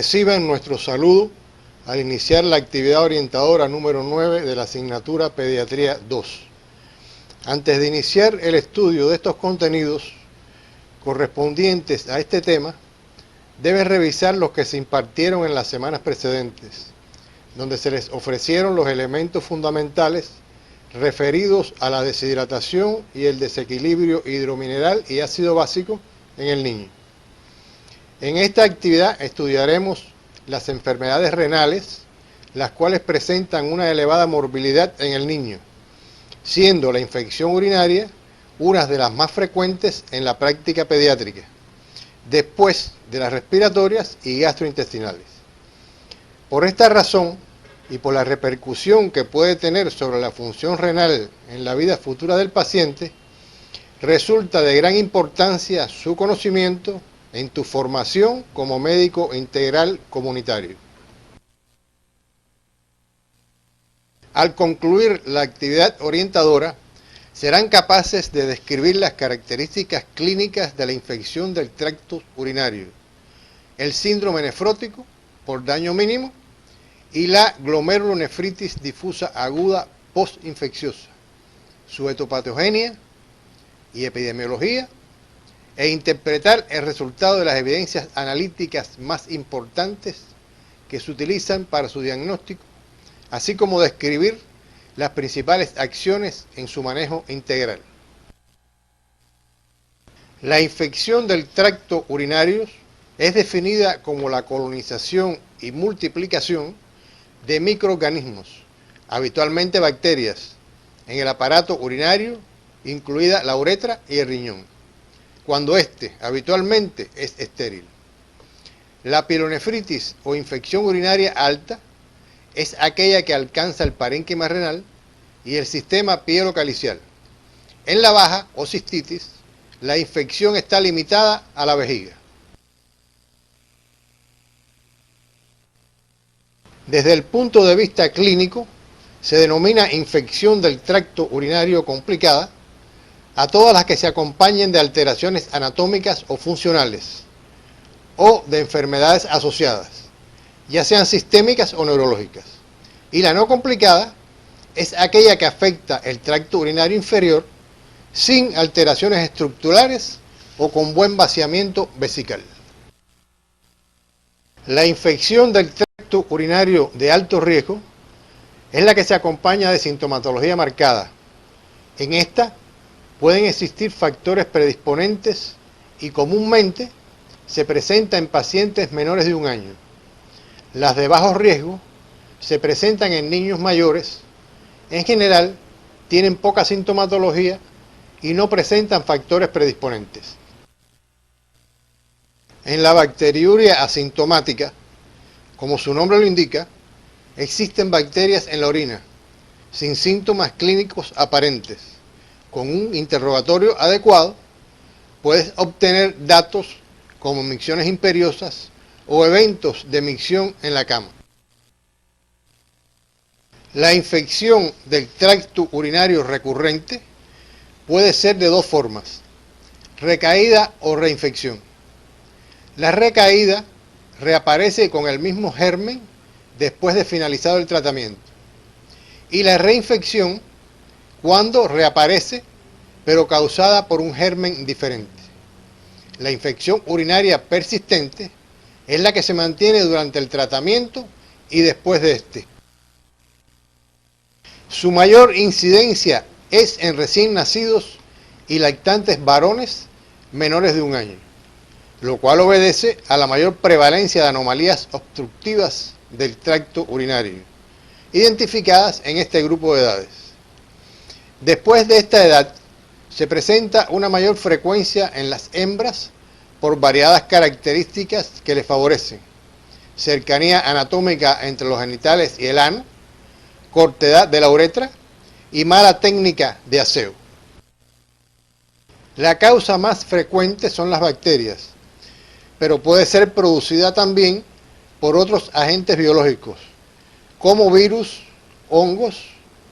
Reciban nuestro saludo al iniciar la actividad orientadora número 9 de la asignatura Pediatría 2. Antes de iniciar el estudio de estos contenidos correspondientes a este tema, deben revisar los que se impartieron en las semanas precedentes, donde se les ofrecieron los elementos fundamentales referidos a la deshidratación y el desequilibrio hidromineral y ácido básico en el niño. En esta actividad estudiaremos las enfermedades renales, las cuales presentan una elevada morbilidad en el niño, siendo la infección urinaria una de las más frecuentes en la práctica pediátrica, después de las respiratorias y gastrointestinales. Por esta razón, y por la repercusión que puede tener sobre la función renal en la vida futura del paciente, resulta de gran importancia su conocimiento en tu formación como médico integral comunitario. Al concluir la actividad orientadora, serán capaces de describir las características clínicas de la infección del tracto urinario, el síndrome nefrótico por daño mínimo y la glomerulonefritis difusa aguda postinfecciosa, su etopatogenia y epidemiología, e interpretar el resultado de las evidencias analíticas más importantes que se utilizan para su diagnóstico, así como describir las principales acciones en su manejo integral. La infección del tracto urinario es definida como la colonización y multiplicación de microorganismos, habitualmente bacterias, en el aparato urinario, incluida la uretra y el riñón, cuando éste habitualmente es estéril. La pielonefritis o infección urinaria alta es aquella que alcanza el parénquima renal y el sistema pielocalicial. En la baja o cistitis, la infección está limitada a la vejiga. Desde el punto de vista clínico, se denomina infección del tracto urinario complicada a todas las que se acompañen de alteraciones anatómicas o funcionales o de enfermedades asociadas, ya sean sistémicas o neurológicas. Y la no complicada es aquella que afecta el tracto urinario inferior sin alteraciones estructurales o con buen vaciamiento vesical. La infección del tracto urinario de alto riesgo es la que se acompaña de sintomatología marcada. En esta pueden existir factores predisponentes y comúnmente se presenta en pacientes menores de 1 año. Las de bajo riesgo se presentan en niños mayores. En general, tienen poca sintomatología y no presentan factores predisponentes. En la bacteriuria asintomática, como su nombre lo indica, existen bacterias en la orina, sin síntomas clínicos aparentes. Con un interrogatorio adecuado, puedes obtener datos como micciones imperiosas o eventos de micción en la cama. La infección del tracto urinario recurrente puede ser de 2 formas: recaída o reinfección. La recaída reaparece con el mismo germen después de finalizado el tratamiento. Y la reinfección cuando reaparece, pero causada por un germen diferente. La infección urinaria persistente es la que se mantiene durante el tratamiento y después de este. Su mayor incidencia es en recién nacidos y lactantes varones menores de 1 año, lo cual obedece a la mayor prevalencia de anomalías obstructivas del tracto urinario, identificadas en este grupo de edades. Después de esta edad, se presenta una mayor frecuencia en las hembras por variadas características que les favorecen: cercanía anatómica entre los genitales y el ano, cortedad de la uretra y mala técnica de aseo. La causa más frecuente son las bacterias, pero puede ser producida también por otros agentes biológicos, como virus, hongos,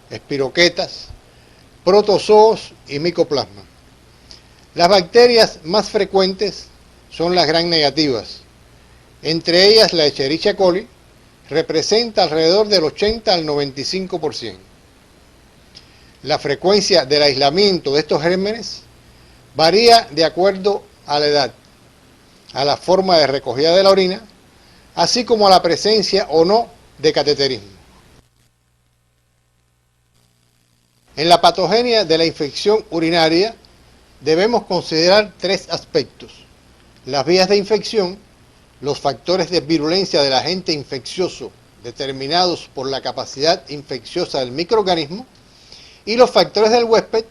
espiroquetas, protozoos y micoplasma. Las bacterias más frecuentes son las gram negativas, Entre ellas la Escherichia coli representa alrededor del 80 al 95%. La frecuencia del aislamiento de estos gérmenes varía de acuerdo a la edad, a la forma de recogida de la orina, así como a la presencia o no de cateterismo. En la patogenia de la infección urinaria debemos considerar tres aspectos: las vías de infección, los factores de virulencia del agente infeccioso determinados por la capacidad infecciosa del microorganismo, y los factores del huésped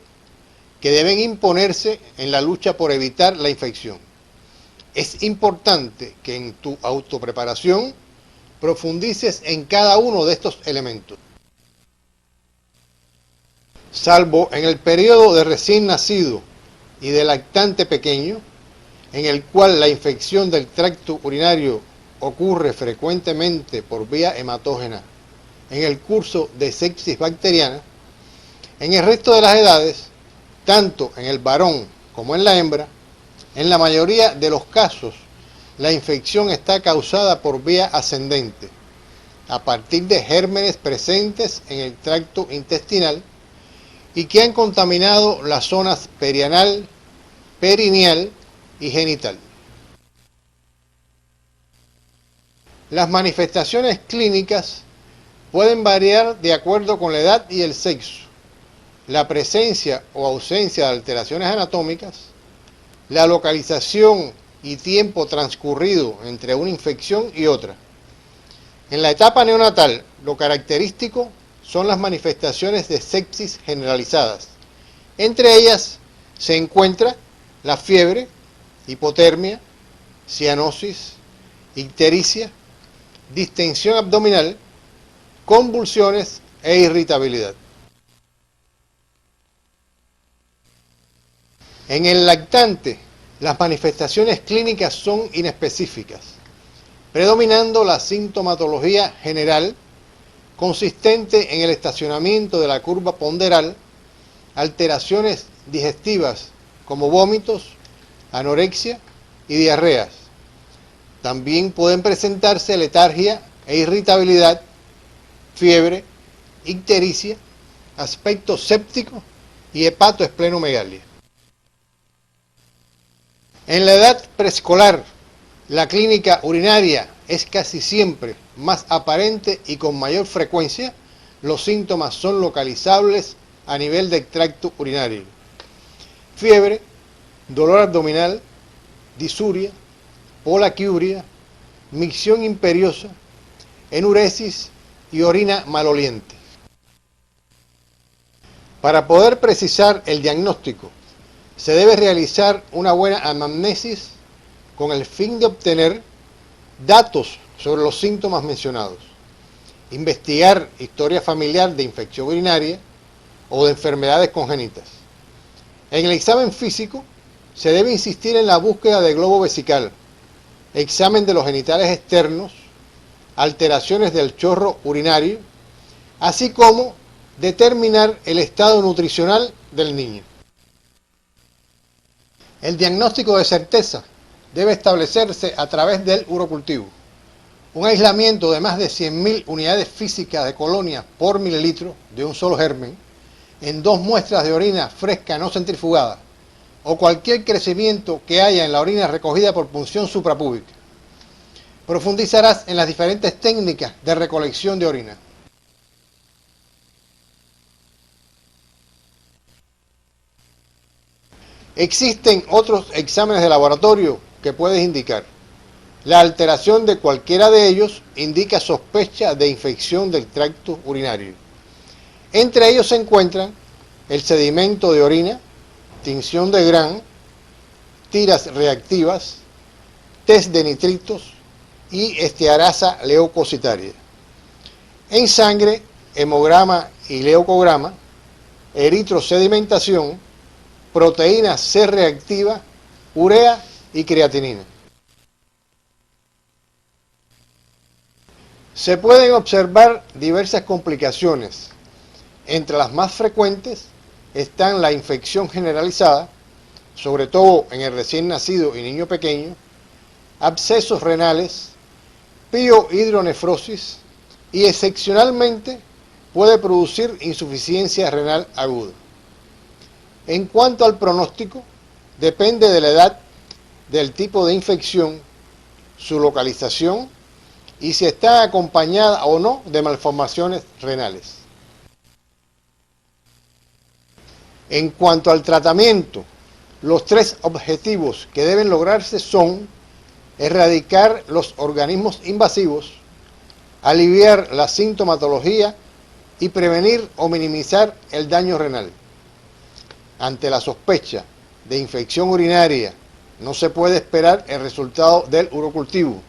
que deben imponerse en la lucha por evitar la infección. Es importante que en tu autopreparación profundices en cada uno de estos elementos. Salvo en el periodo de recién nacido y de lactante pequeño, en el cual la infección del tracto urinario ocurre frecuentemente por vía hematógena en el curso de sepsis bacteriana, en el resto de las edades, tanto en el varón como en la hembra, en la mayoría de los casos, la infección está causada por vía ascendente, a partir de gérmenes presentes en el tracto intestinal y que han contaminado las zonas perianal, perineal y genital. Las manifestaciones clínicas pueden variar de acuerdo con la edad y el sexo, la presencia o ausencia de alteraciones anatómicas, la localización y tiempo transcurrido entre una infección y otra. En la etapa neonatal, lo característico son las manifestaciones de sepsis generalizadas. Entre ellas se encuentra la fiebre, hipotermia, cianosis, ictericia, distensión abdominal, convulsiones e irritabilidad. En el lactante, las manifestaciones clínicas son inespecíficas, predominando la sintomatología general, consistente en el estacionamiento de la curva ponderal, alteraciones digestivas como vómitos, anorexia y diarreas. También pueden presentarse letargia e irritabilidad, fiebre, ictericia, aspecto séptico y hepatoesplenomegalia. En la edad preescolar, la clínica urinaria es casi siempre más aparente y con mayor frecuencia. Los síntomas son localizables a nivel del tracto urinario: fiebre, dolor abdominal, disuria, polaquiuria, micción imperiosa, enuresis y orina maloliente. Para poder precisar el diagnóstico, se debe realizar una buena anamnesis con el fin de obtener datos sobre los síntomas mencionados, investigar historia familiar de infección urinaria o de enfermedades congénitas. En el examen físico se debe insistir en la búsqueda de globo vesical, examen de los genitales externos, alteraciones del chorro urinario, así como determinar el estado nutricional del niño. El diagnóstico de certeza debe establecerse a través del urocultivo. Un aislamiento de más de 100.000 unidades físicas de colonia por mililitro de un solo germen en 2 muestras de orina fresca no centrifugada o cualquier crecimiento que haya en la orina recogida por punción suprapúbica. Profundizarás en las diferentes técnicas de recolección de orina. Existen otros exámenes de laboratorio que puedes indicar. La alteración de cualquiera de ellos indica sospecha de infección del tracto urinario. Entre ellos se encuentran el sedimento de orina, tinción de Gram, tiras reactivas, test de nitritos y estearasa leucocitaria. En sangre, hemograma y leucograma, eritrosedimentación, proteína C reactiva, urea y creatinina. Se pueden observar diversas complicaciones. Entre las más frecuentes están la infección generalizada, sobre todo en el recién nacido y niño pequeño, abscesos renales, piohidronefrosis y excepcionalmente puede producir insuficiencia renal aguda. En cuanto al pronóstico, depende de la edad, del tipo de infección, su localización y si está acompañada o no de malformaciones renales. En cuanto al tratamiento, los 3 objetivos que deben lograrse son erradicar los organismos invasivos, aliviar la sintomatología y prevenir o minimizar el daño renal. Ante la sospecha de infección urinaria, no se puede esperar el resultado del urocultivo,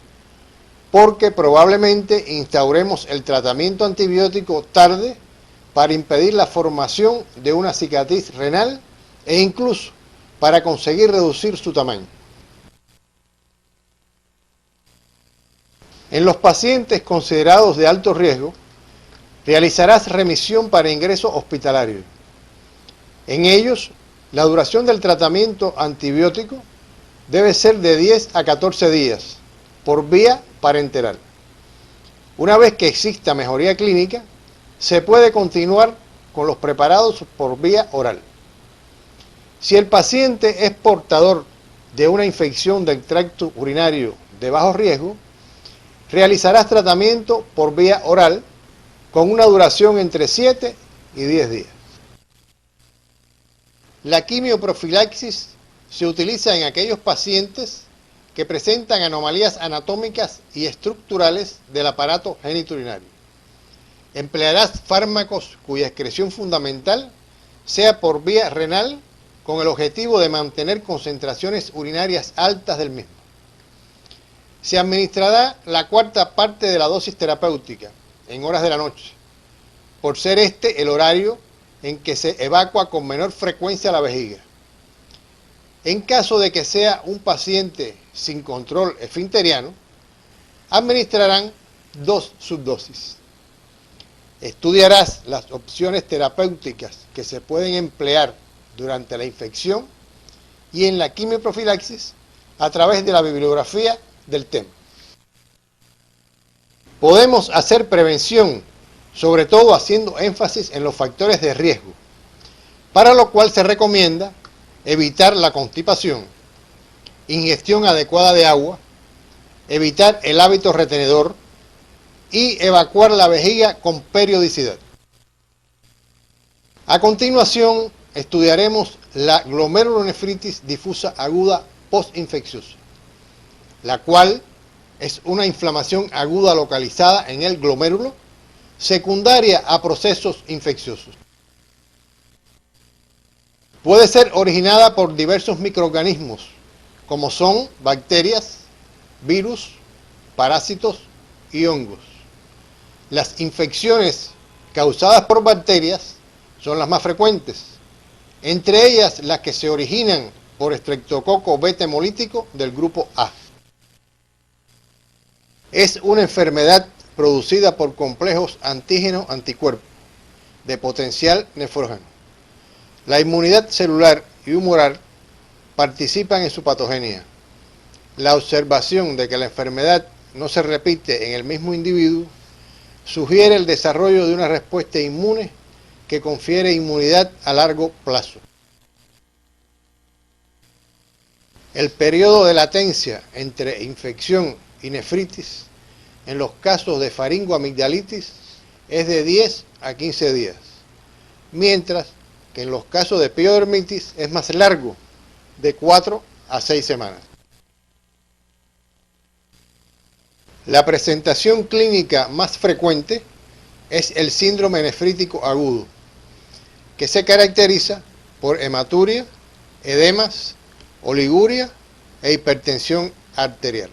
porque probablemente instauremos el tratamiento antibiótico tarde para impedir la formación de una cicatriz renal e incluso para conseguir reducir su tamaño. En los pacientes considerados de alto riesgo, realizarás remisión para ingreso hospitalario. En ellos, la duración del tratamiento antibiótico debe ser de 10 a 14 días por vía parenteral. Una vez que exista mejoría clínica, se puede continuar con los preparados por vía oral. Si el paciente es portador de una infección del tracto urinario de bajo riesgo, realizarás tratamiento por vía oral con una duración entre 7 y 10 días. La quimioprofilaxis se utiliza en aquellos pacientes que presentan anomalías anatómicas y estructurales del aparato genitourinario. Emplearás fármacos cuya excreción fundamental sea por vía renal con el objetivo de mantener concentraciones urinarias altas del mismo. Se administrará la 1/4 parte de la dosis terapéutica en horas de la noche, por ser este el horario en que se evacua con menor frecuencia la vejiga. En caso de que sea un paciente sin control esfinteriano, administrarán 2 subdosis. Estudiarás las opciones terapéuticas que se pueden emplear durante la infección y en la quimioprofilaxis a través de la bibliografía del tema. Podemos hacer prevención, sobre todo haciendo énfasis en los factores de riesgo, para lo cual se recomienda evitar la constipación, ingestión adecuada de agua, evitar el hábito retenedor y evacuar la vejiga con periodicidad. A continuación, estudiaremos la glomerulonefritis difusa aguda postinfecciosa, la cual es una inflamación aguda localizada en el glomérulo, secundaria a procesos infecciosos. Puede ser originada por diversos microorganismos, como son bacterias, virus, parásitos y hongos. Las infecciones causadas por bacterias son las más frecuentes, entre ellas las que se originan por estreptococo beta hemolítico del grupo A. Es una enfermedad producida por complejos antígeno-anticuerpo de potencial nefrógeno. La inmunidad celular y humoral participan en su patogenia. La observación de que la enfermedad no se repite en el mismo individuo sugiere el desarrollo de una respuesta inmune que confiere inmunidad a largo plazo. El periodo de latencia entre infección y nefritis en los casos de faringoamigdalitis es de 10 a 15 días, mientras que en los casos de piodermitis es más largo, de 4 a 6 semanas. La presentación clínica más frecuente es el síndrome nefrítico agudo, que se caracteriza por hematuria, edemas, oliguria e hipertensión arterial.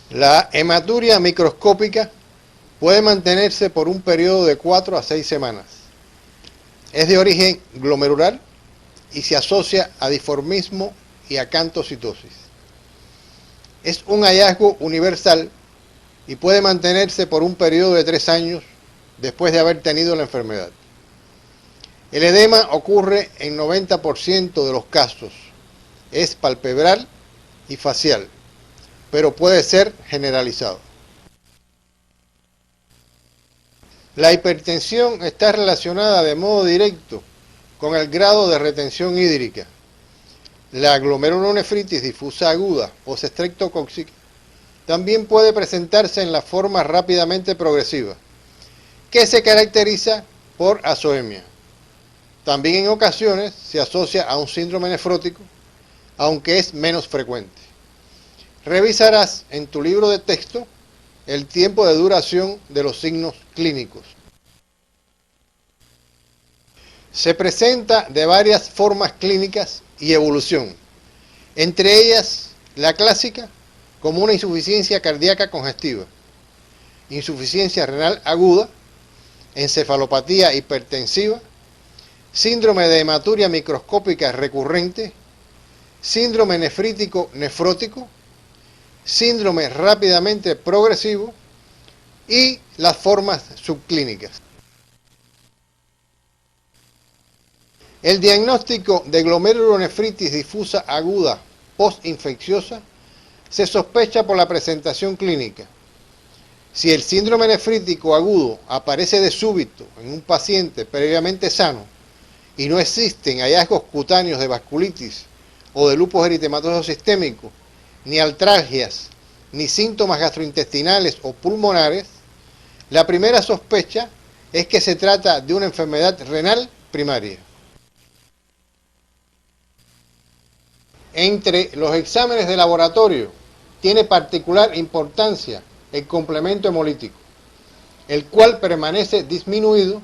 La hematuria microscópica puede mantenerse por un periodo de 4 a 6 semanas. Es de origen glomerular y se asocia a dimorfismo y acantocitosis. Es un hallazgo universal y puede mantenerse por un periodo de 3 años después de haber tenido la enfermedad. El edema ocurre en 90% de los casos. Es palpebral y facial pero puede ser generalizado. La hipertensión está relacionada de modo directo con el grado de retención hídrica. La glomerulonefritis difusa aguda o streptocócica también puede presentarse en la forma rápidamente progresiva, que se caracteriza por azoemia. También en ocasiones se asocia a un síndrome nefrótico, aunque es menos frecuente. Revisarás en tu libro de texto el tiempo de duración de los signos clínicos. Se presenta de varias formas clínicas y evolución, entre ellas la clásica como una insuficiencia cardíaca congestiva, insuficiencia renal aguda, encefalopatía hipertensiva, síndrome de hematuria microscópica recurrente, síndrome nefrítico nefrótico, síndrome rápidamente progresivo y las formas subclínicas. El diagnóstico de glomerulonefritis difusa aguda postinfecciosa se sospecha por la presentación clínica. Si el síndrome nefrítico agudo aparece de súbito en un paciente previamente sano y no existen hallazgos cutáneos de vasculitis o de lupus eritematoso sistémico, ni artralgias, ni síntomas gastrointestinales o pulmonares, la primera sospecha es que se trata de una enfermedad renal primaria. Entre los exámenes de laboratorio tiene particular importancia el complemento hemolítico, el cual permanece disminuido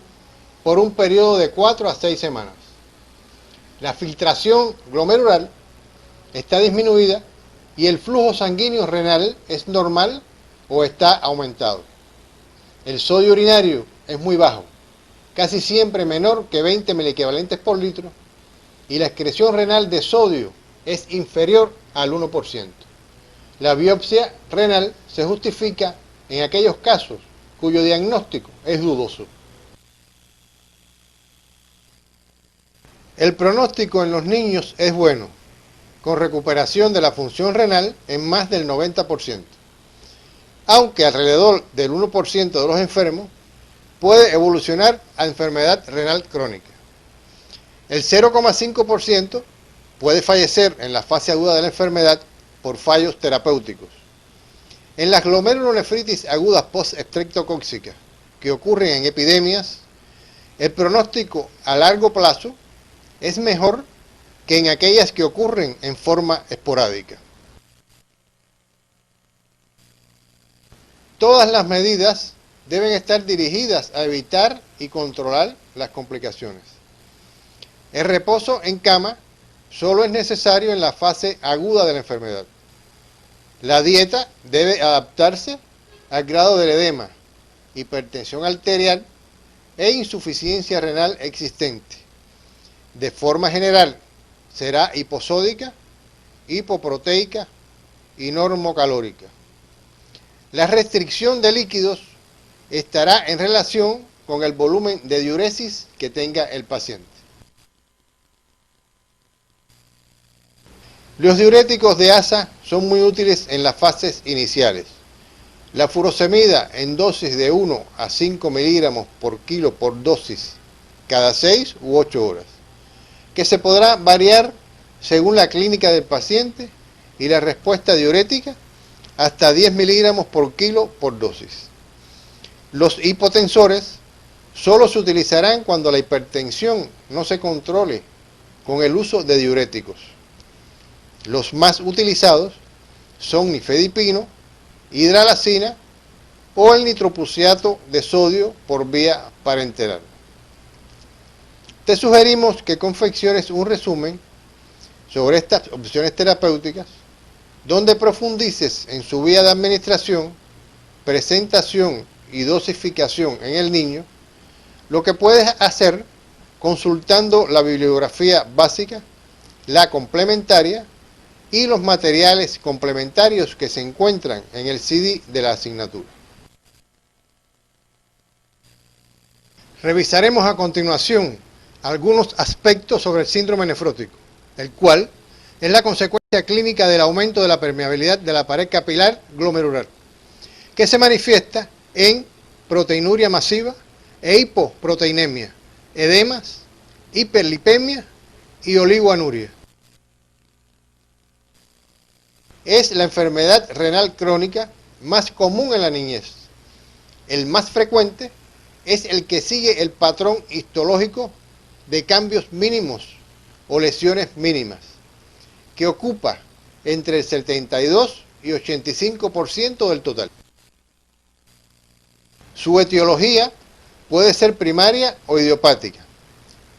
por un periodo de 4 a 6 semanas. La filtración glomerular está disminuida y el flujo sanguíneo renal es normal o está aumentado. El sodio urinario es muy bajo, casi siempre menor que 20 miliequivalentes por litro, y la excreción renal de sodio es inferior al 1%. La biopsia renal se justifica en aquellos casos cuyo diagnóstico es dudoso. El pronóstico en los niños es bueno, con recuperación de la función renal en más del 90%, aunque alrededor del 1% de los enfermos puede evolucionar a enfermedad renal crónica. El 0,5% puede fallecer en la fase aguda de la enfermedad por fallos terapéuticos. En las glomerulonefritis agudas post-streptocócicas que ocurren en epidemias, el pronóstico a largo plazo es mejor que en aquellas que ocurren en forma esporádica. Todas las medidas deben estar dirigidas a evitar y controlar las complicaciones. El reposo en cama solo es necesario en la fase aguda de la enfermedad. La dieta debe adaptarse al grado del edema, hipertensión arterial e insuficiencia renal existente. De forma general, será hiposódica, hipoproteica y normocalórica. La restricción de líquidos estará en relación con el volumen de diuresis que tenga el paciente. Los diuréticos de ASA son muy útiles en las fases iniciales. La furosemida en dosis de 1 a 5 miligramos por kilo por dosis cada 6 u 8 horas, que se podrá variar según la clínica del paciente y la respuesta diurética hasta 10 miligramos por kilo por dosis. Los hipotensores solo se utilizarán cuando la hipertensión no se controle con el uso de diuréticos. Los más utilizados son nifedipino, hidralazina o el nitroprusiato de sodio por vía parenteral. Te sugerimos que confecciones un resumen sobre estas opciones terapéuticas donde profundices en su vía de administración, presentación y dosificación en el niño, lo que puedes hacer consultando la bibliografía básica, la complementaria y los materiales complementarios que se encuentran en el CD de la asignatura. Revisaremos a continuación algunos aspectos sobre el síndrome nefrótico, el cual es la consecuencia clínica del aumento de la permeabilidad de la pared capilar glomerular, que se manifiesta en proteinuria masiva e hipoproteinemia, edemas, hiperlipemia y oligoanuria. Es la enfermedad renal crónica más común en la niñez. El más frecuente es el que sigue el patrón histológico de cambios mínimos o lesiones mínimas, que ocupa entre el 72 y 85% del total. Su etiología puede ser primaria o idiopática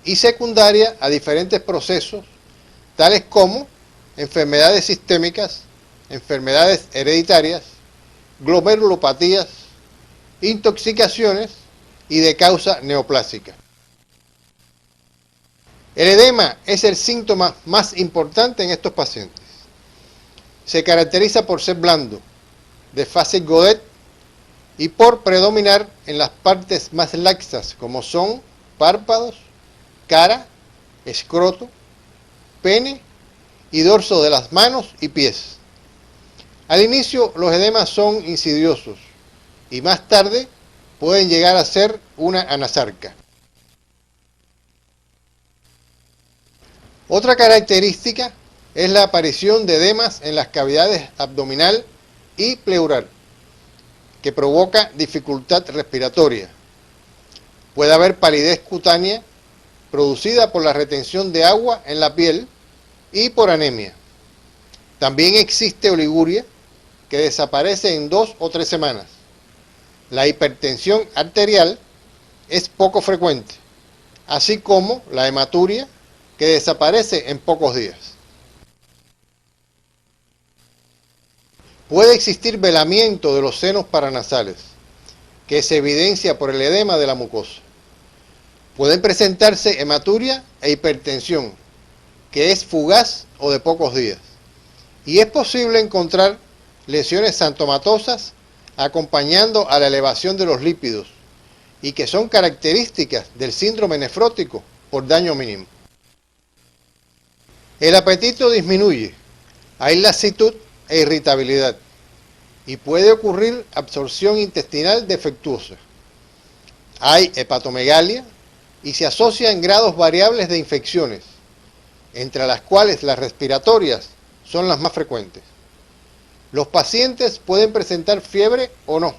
y secundaria a diferentes procesos, tales como enfermedades sistémicas, enfermedades hereditarias, glomerulopatías, intoxicaciones y de causa neoplásica. El edema es el síntoma más importante en estos pacientes. Se caracteriza por ser blando, de fase Godet y por predominar en las partes más laxas como son párpados, cara, escroto, pene y dorso de las manos y pies. Al inicio los edemas son insidiosos y más tarde pueden llegar a ser una anasarca. Otra característica es la aparición de edemas en las cavidades abdominal y pleural, que provoca dificultad respiratoria. Puede haber palidez cutánea producida por la retención de agua en la piel y por anemia. También existe oliguria, que desaparece en 2 o 3 semanas. La hipertensión arterial es poco frecuente, así como la hematuria, que desaparece en pocos días. Puede existir velamiento de los senos paranasales, que se evidencia por el edema de la mucosa. Pueden presentarse hematuria e hipertensión, que es fugaz o de pocos días. Y es posible encontrar lesiones xantomatosas acompañando a la elevación de los lípidos y que son características del síndrome nefrótico por daño mínimo. El apetito disminuye, hay lasitud e irritabilidad y puede ocurrir absorción intestinal defectuosa. Hay hepatomegalia y se asocia en grados variables de infecciones, entre las cuales las respiratorias son las más frecuentes. Los pacientes pueden presentar fiebre o no,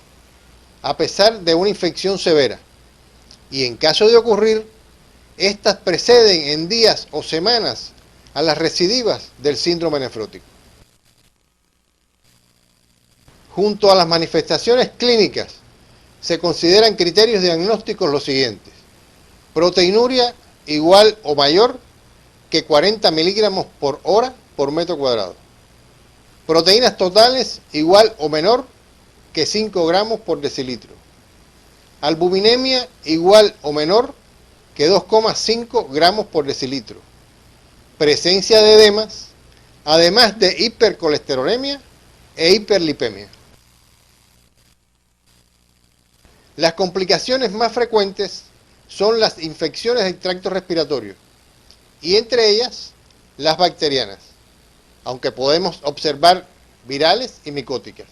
a pesar de una infección severa, y en caso de ocurrir, estas preceden en días o semanas a las recidivas del síndrome nefrótico. Junto a las manifestaciones clínicas, se consideran criterios diagnósticos los siguientes: proteinuria igual o mayor que 40 miligramos por hora por metro cuadrado. Proteínas totales igual o menor que 5 gramos por decilitro. Albuminemia igual o menor que 2,5 gramos por decilitro. Presencia de edemas, además de hipercolesterolemia e hiperlipemia. Las complicaciones más frecuentes son las infecciones del tracto respiratorio y entre ellas las bacterianas, aunque podemos observar virales y micóticas.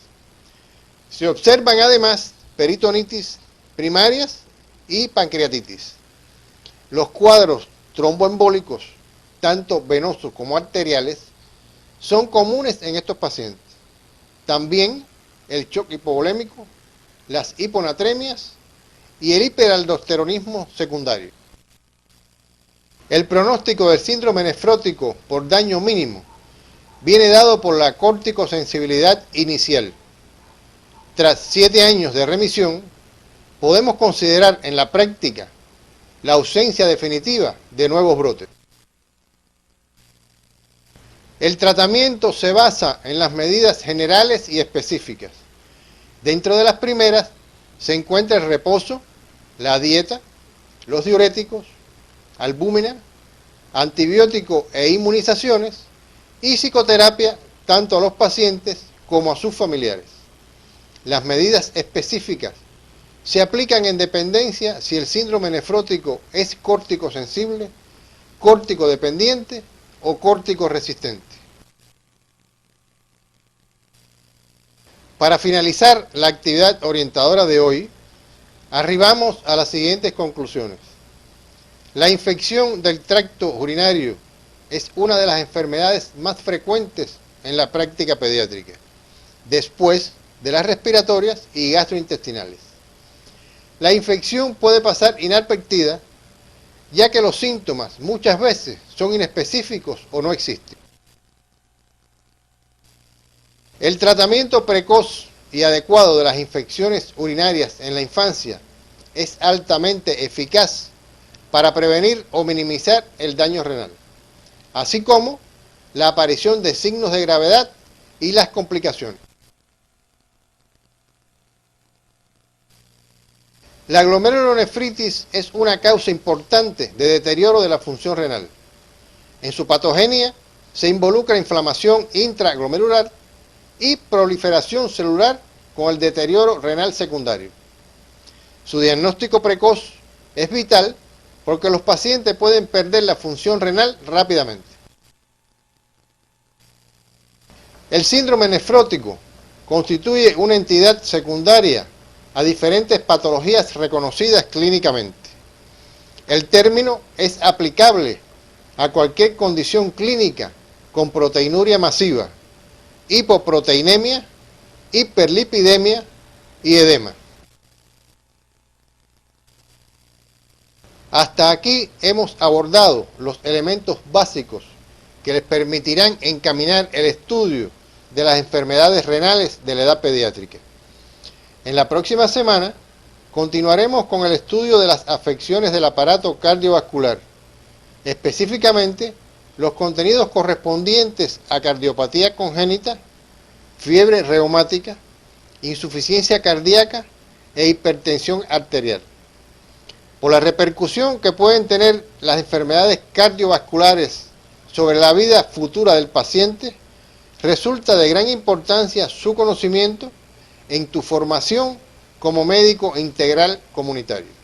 Se observan además peritonitis primarias y pancreatitis. Los cuadros tromboembólicos, tanto venosos como arteriales, son comunes en estos pacientes. También el shock hipovolémico, las hiponatremias y el hiperaldosteronismo secundario. El pronóstico del síndrome nefrótico por daño mínimo viene dado por la corticosensibilidad inicial. Tras 7 años de remisión, podemos considerar en la práctica la ausencia definitiva de nuevos brotes. El tratamiento se basa en las medidas generales y específicas. Dentro de las primeras se encuentra el reposo, la dieta, los diuréticos, albúmina, antibiótico e inmunizaciones y psicoterapia tanto a los pacientes como a sus familiares. Las medidas específicas se aplican en dependencia si el síndrome nefrótico es córtico sensible, córtico dependiente o córtico resistente. Para finalizar la actividad orientadora de hoy, arribamos a las siguientes conclusiones. La infección del tracto urinario es una de las enfermedades más frecuentes en la práctica pediátrica, después de las respiratorias y gastrointestinales. La infección puede pasar inadvertida, ya que los síntomas muchas veces son inespecíficos o no existen. El tratamiento precoz y adecuado de las infecciones urinarias en la infancia es altamente eficaz para prevenir o minimizar el daño renal, así como la aparición de signos de gravedad y las complicaciones. La glomerulonefritis es una causa importante de deterioro de la función renal. En su patogenia se involucra inflamación intraglomerular y proliferación celular con el deterioro renal secundario. Su diagnóstico precoz es vital porque los pacientes pueden perder la función renal rápidamente. El síndrome nefrótico constituye una entidad secundaria a diferentes patologías reconocidas clínicamente. El término es aplicable a cualquier condición clínica con proteinuria masiva, hipoproteinemia, hiperlipidemia y edema. Hasta aquí hemos abordado los elementos básicos que les permitirán encaminar el estudio de las enfermedades renales de la edad pediátrica. En la próxima semana continuaremos con el estudio de las afecciones del aparato cardiovascular, específicamente los contenidos correspondientes a cardiopatía congénita, fiebre reumática, insuficiencia cardíaca e hipertensión arterial. Por la repercusión que pueden tener las enfermedades cardiovasculares sobre la vida futura del paciente, resulta de gran importancia su conocimiento en tu formación como médico integral comunitario.